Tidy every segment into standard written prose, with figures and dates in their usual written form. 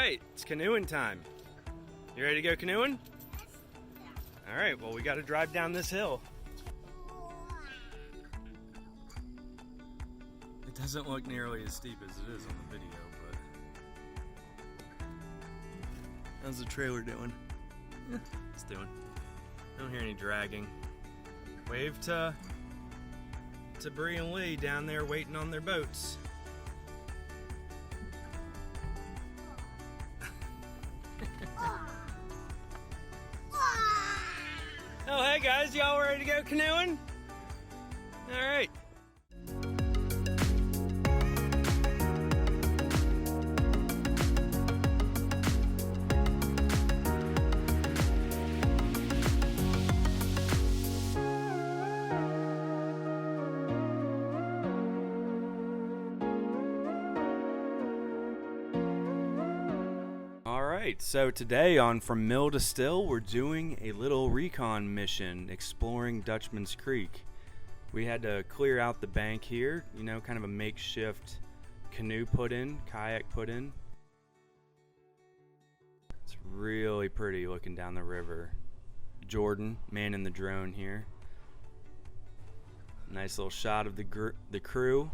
right, it's canoeing time. You ready to go canoeing? All right, well, we got to drive down this hill. It doesn't look nearly as steep as it is on the video, but how's the trailer doing? It's doing. I don't hear any dragging. Wave to Bree and Lee down there waiting on their boats. Oh, hey guys, y'all ready to go canoeing? All right. Alright, so today on From Mill to Still, we're doing a little recon mission exploring Dutchmans Creek. We had to clear out the bank here, you know, kind of a makeshift canoe put in, kayak put in. It's really pretty looking down the river. Jordan, manning the drone here. Nice little shot of the crew.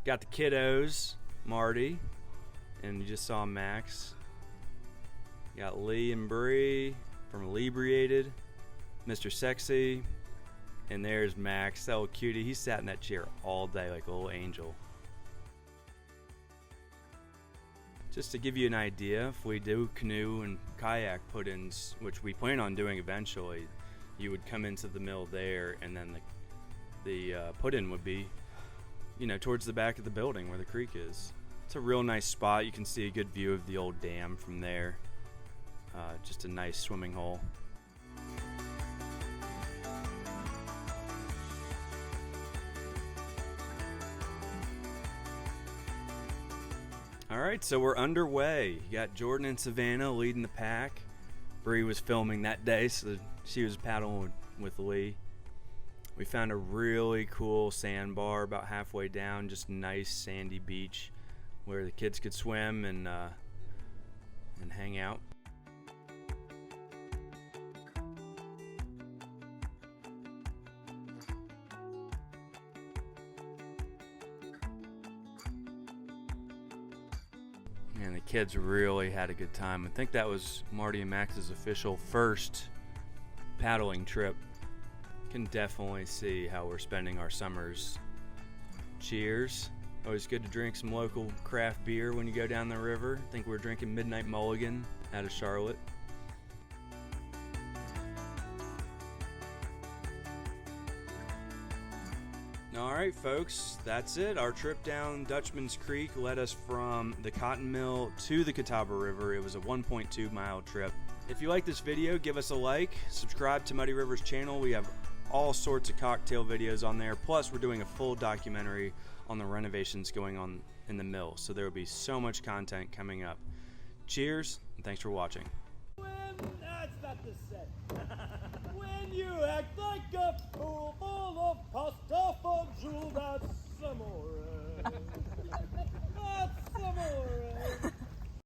Got the kiddos, Marty, and you just saw Max. Got Lee and Bree from Inebriated, Mr. Sexy, and there's Max, that little cutie. He sat in that chair all day like a little angel. Just to give you an idea, if we do canoe and kayak put-ins, which we plan on doing eventually, you would come into the mill there, and then the put-in would be, you know, towards the back of the building where the creek is. It's a real nice spot. You can see a good view of the old dam from there. Just a nice swimming hole. Alright, so we're underway. You got Jordan and Savannah leading the pack. Bree was filming that day, so she was paddling with Lee. We found a really cool sandbar about halfway down, just a nice sandy beach where the kids could swim and hang out. And the kids really had a good time. I think that was Marty and Max's official first paddling trip. Can definitely see how we're spending our summers. Cheers. Always good to drink some local craft beer when you go down the river. I think we're drinking Midnight Mulligan out of Charlotte. Alright folks, that's it. Our trip down Dutchmans Creek led us from the cotton mill to the Catawba River. It was a 1.2 mile trip. If you like this video, give us a like. Subscribe to Muddy River's channel. We have all sorts of cocktail videos on there. Plus, we're doing a full documentary on the renovations going on in the mill. So there will be so much content coming up. Cheers, and thanks for watching. That's not the set. When you act like a fool.